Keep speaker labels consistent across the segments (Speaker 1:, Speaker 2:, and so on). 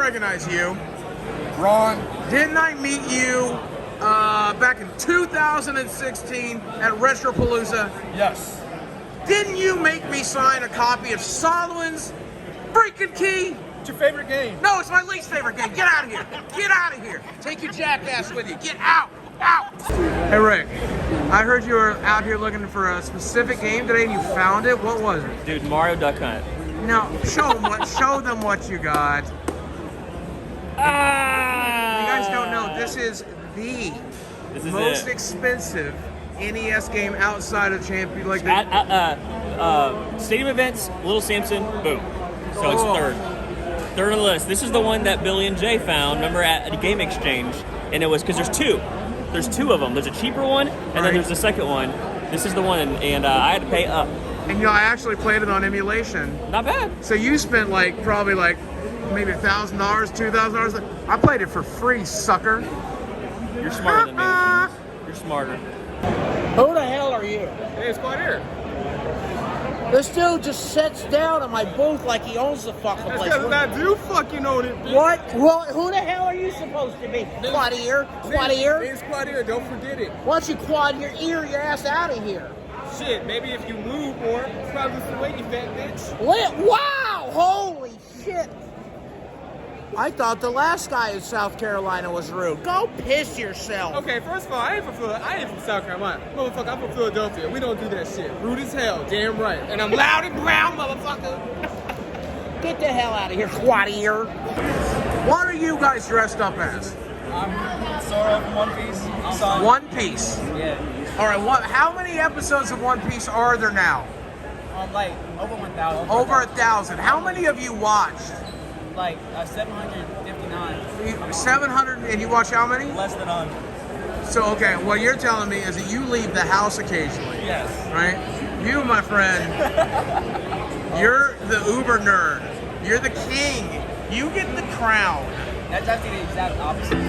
Speaker 1: recognize you.
Speaker 2: Ron.
Speaker 1: Didn't I meet you back in 2016 at Retropalooza?
Speaker 2: Yes.
Speaker 1: Didn't you make me sign a copy of Solomon's freaking Key?
Speaker 2: What's your favorite game?
Speaker 1: No, it's my least favorite game. Get out of here. Get out of here. Take your jackass with you. Get out. Out. Hey, Rick. I heard you were out here looking for a specific game today and you found it. What was it?
Speaker 3: Dude, Mario Duck Hunt.
Speaker 1: No, show them what you got. You guys don't know, this is the most expensive NES game outside of Champion. Like
Speaker 3: Stadium Events, Little Samson, boom. So it's third on the list. This is the one that Billy and Jay found. Remember at a game exchange, and it was because there's two of them. There's a cheaper one, and then there's the second one. This is the one, and I had to pay up.
Speaker 1: And you know, I actually played it on emulation.
Speaker 3: Not bad.
Speaker 1: So you spent probably maybe $1,000, $2,000. I played it for free, sucker.
Speaker 3: You're smarter than me. You're smarter.
Speaker 4: Who the hell are you?
Speaker 2: Hey, it's quite here.
Speaker 4: This dude just sits down in my booth like he owns the fucking place.
Speaker 2: That's because I do fucking own it, bitch.
Speaker 4: What? Well, who the hell are you supposed to be? Quad ear? Quad ear?
Speaker 2: It's quite here, don't forget it.
Speaker 4: Why don't you quad your ass out of here?
Speaker 2: Shit, maybe if you move more, it's probably the way you fat bitch.
Speaker 4: Wow! Holy shit! I thought the last guy in South Carolina was rude. Go piss yourself.
Speaker 2: Okay, first of all, I ain't from South Carolina. Motherfucker, I'm from Philadelphia. We don't do that shit. Rude as hell, damn right. And I'm loud and brown, motherfucker.
Speaker 4: Get the hell out of here, quad ear.
Speaker 1: What are you guys dressed up as?
Speaker 5: I'm Sora from One Piece.
Speaker 1: One Piece?
Speaker 5: Yeah.
Speaker 1: All right, how many episodes of One Piece are there now?
Speaker 5: Like, over 1,000.
Speaker 1: Over 1,000. How many of you watched?
Speaker 5: Like, 759.
Speaker 1: 700, and you watch how many?
Speaker 5: Less than 100.
Speaker 1: So, okay, what you're telling me is that you leave the house occasionally.
Speaker 5: Yes.
Speaker 1: Right? You, my friend, you're the uber nerd. You're the king. You get the crown.
Speaker 5: That's actually the exact opposite.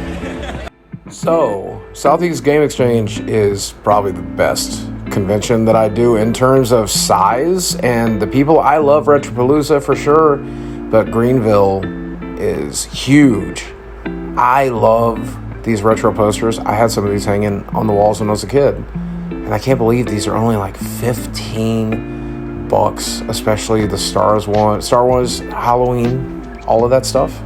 Speaker 6: So, Southeast Game Exchange is probably the best convention that I do in terms of size and the people. I love Retropalooza for sure, but Greenville is huge. I love these retro posters. I had some of these hanging on the walls when I was a kid, and I can't believe these are only like $15, especially the Star Wars, Halloween, all of that stuff.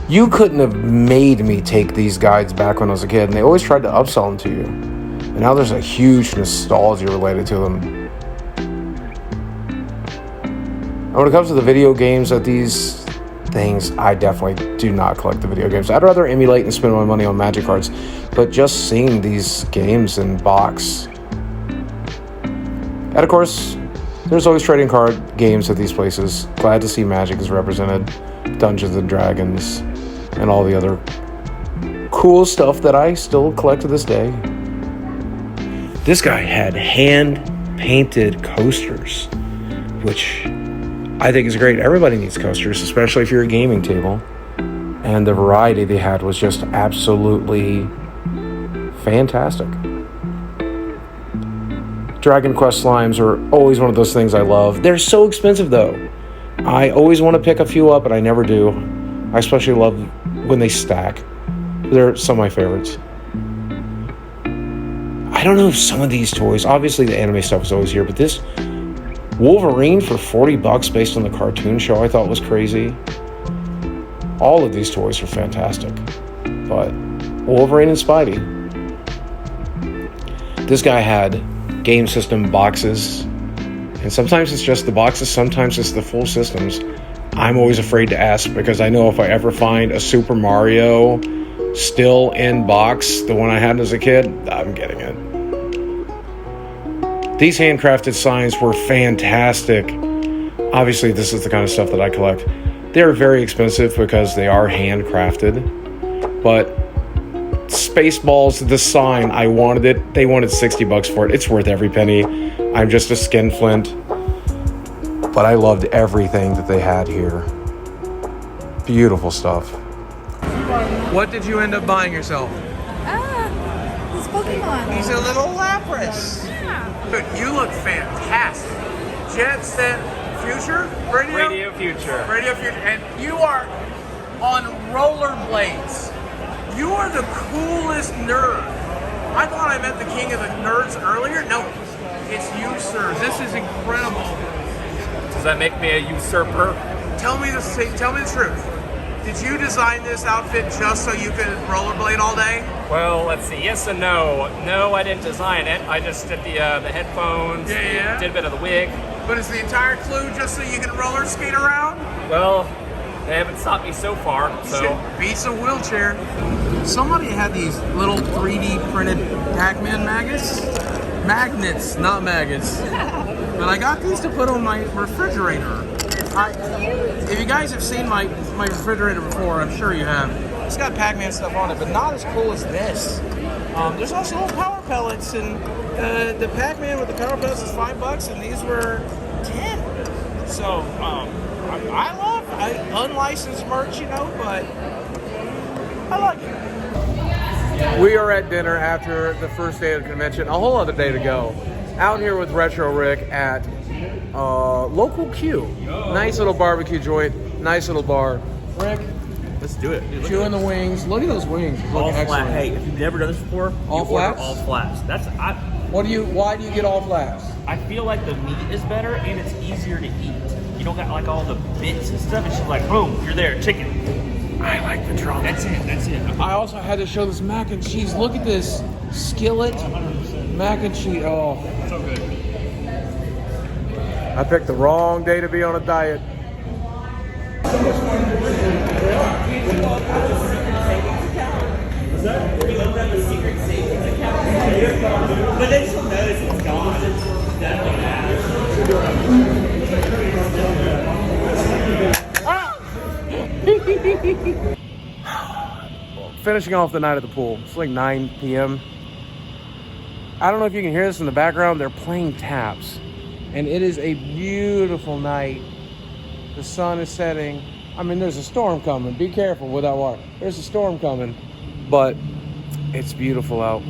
Speaker 6: You couldn't have made me take these guides back when I was a kid, and they always tried to upsell them to you. And now there's a huge nostalgia related to them. And when it comes to the video games at these things, I definitely do not collect the video games. I'd rather emulate and spend my money on Magic cards, but just seeing these games in box. And of course, there's always trading card games at these places. Glad to see Magic is represented, Dungeons and Dragons, and all the other cool stuff that I still collect to this day. This guy had hand-painted coasters, which I think is great. Everybody needs coasters, especially if you're a gaming table. And the variety they had was just absolutely fantastic. Dragon Quest slimes are always one of those things I love. They're so expensive, though. I always want to pick a few up, but I never do. I especially love when they stack. They're some of my favorites. I don't know if some of these toys, obviously the anime stuff is always here, but this Wolverine for $40 based on the cartoon show I thought was crazy. All of these toys are fantastic. But Wolverine and Spidey. This guy had game system boxes. And sometimes it's just the boxes, sometimes it's the full systems. I'm always afraid to ask because I know if I ever find a Super Mario still in box, the one I had as a kid, I'm getting it. These handcrafted signs were fantastic. Obviously, this is the kind of stuff that I collect. They're very expensive because they are handcrafted. But Spaceballs, the sign, I wanted it. They wanted $60 for it. It's worth every penny. I'm just a skinflint. But I loved everything that they had here. Beautiful stuff.
Speaker 1: What did you end up buying yourself?
Speaker 7: It's Pokemon.
Speaker 1: He's a little Lapras.
Speaker 7: Yeah.
Speaker 1: Dude, you look fantastic. Jet set Future? Radio?
Speaker 8: Radio Future.
Speaker 1: Radio Future. And you are on rollerblades. You are the coolest nerd. I thought I met the king of the nerds earlier. No, it's you, sir. This is incredible.
Speaker 8: Does that make me a usurper?
Speaker 1: Tell me the truth. Did you design this outfit just so you could rollerblade all day?
Speaker 8: Well, let's see. Yes and no. No, I didn't design it. I just did the headphones.
Speaker 1: Yeah.
Speaker 8: Did a bit of the wig.
Speaker 1: But is the entire clue just so you can roller skate around?
Speaker 8: Well, they haven't stopped me so far. So
Speaker 1: Shit, beats a wheelchair. Somebody had these little 3D printed Pac-Man magnets, not maggots. But I got these to put on my refrigerator. If you guys have seen my refrigerator before, I'm sure you have. It's got Pac-Man stuff on it, but not as cool as this. There's also little power pellets, and the Pac-Man with the power pellets is $5, and these were 10. So I love unlicensed merch, but I like it.
Speaker 6: We are at dinner after the first day of the convention. A whole other day to go. Out here with Retro Rick at Local Q. Nice little barbecue joint. Nice little bar. Rick,
Speaker 3: Let's do it. Dude,
Speaker 6: chewing the wings. Look at those wings. Look
Speaker 3: all
Speaker 6: excellent.
Speaker 3: flat. Hey, if you've never done this before,
Speaker 6: All
Speaker 3: you
Speaker 6: flats?
Speaker 3: order all flats.
Speaker 6: Why do you get all flats?
Speaker 3: I feel like the meat is better and it's easier to eat. You don't got like all the bits and stuff. It's just like boom, you're there, chicken.
Speaker 6: I like the drum.
Speaker 3: That's it.
Speaker 6: I also had to show this mac and cheese. Look at this skillet mac and cheese. Oh,
Speaker 3: So good.
Speaker 6: I picked the wrong day to be on a diet.
Speaker 3: But then she'll notice it's gone.
Speaker 6: Finishing off the night at the pool. It's like 9 p.m. I don't know if you can hear this in the background. They're playing taps. And it is a beautiful night. The sun is setting. I mean, there's a storm coming. Be careful with that water. There's a storm coming. But it's beautiful out.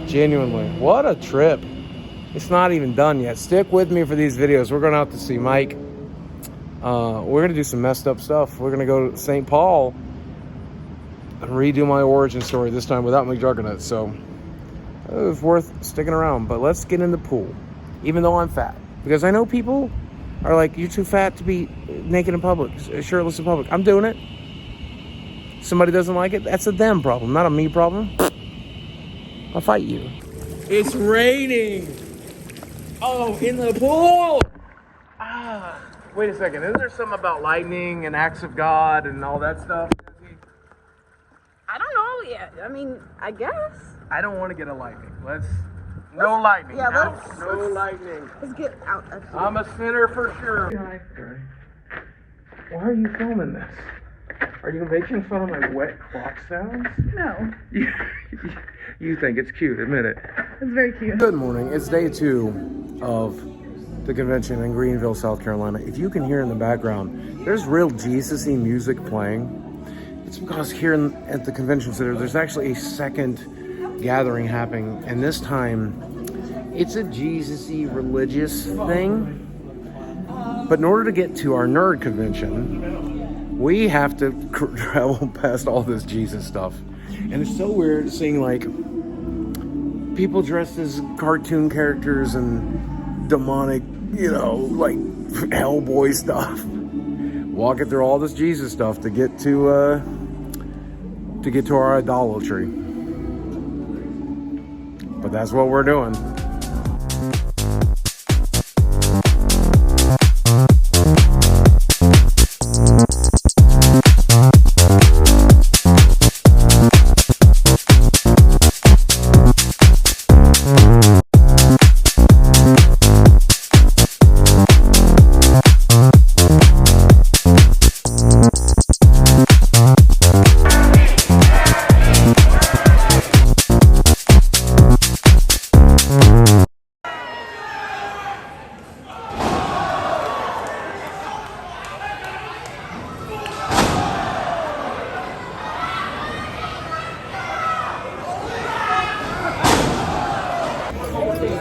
Speaker 6: Genuinely. What a trip. It's not even done yet. Stick with me for these videos. We're going out to see Mike. We're going to do some messed up stuff. We're going to go to St. Paul and redo my origin story, this time without McJuggernuts. So it was worth sticking around. But let's get in the pool, even though I'm fat. Because I know people are like, you're too fat to be naked in public, shirtless in public. I'm doing it. Somebody doesn't like it, that's a them problem, not a me problem. I'll fight you. It's raining. Oh, in the pool. Wait a second. Isn't there something about lightning and acts of God and all that stuff?
Speaker 7: I don't know yet. I mean, I guess.
Speaker 6: I don't want to get a lightning. No lightning.
Speaker 7: Yeah,
Speaker 6: No lightning.
Speaker 7: Let's get out of here.
Speaker 6: I'm a sinner for sure. Why are you filming this? Are you making fun of my wet clock sounds?
Speaker 7: No.
Speaker 6: You think it's cute, admit it.
Speaker 7: It's very cute.
Speaker 6: Good morning. It's day 2 of the convention in Greenville, South Carolina. If you can hear in the background, there's real Jesus-y music playing. It's because here at the convention center, there's actually a second gathering happening, and this time it's a Jesus-y religious thing. But in order to get to our nerd convention, we have to travel past all this Jesus stuff. And it's so weird seeing like people dressed as cartoon characters and demonic, like Hellboy stuff, walking through all this Jesus stuff to get to our idolatry. But that's what we're doing.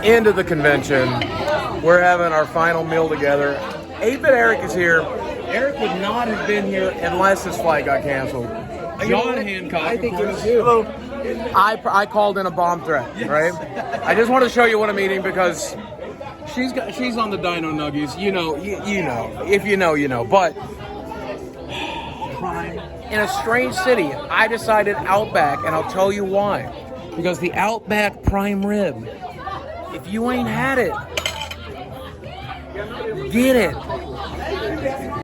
Speaker 6: End of the convention. We're having our final meal together.
Speaker 1: 8-Bit Eric is here. Eric would not have been here unless his flight got canceled. John Hancock, I think it was you. I called in a bomb threat, right? I just want to show you what I'm eating because she's on the Dino Nuggies. You know. If you know, you know. But in a strange city, I decided Outback, and I'll tell you why. Because the Outback Prime Rib, if you ain't had it, get it.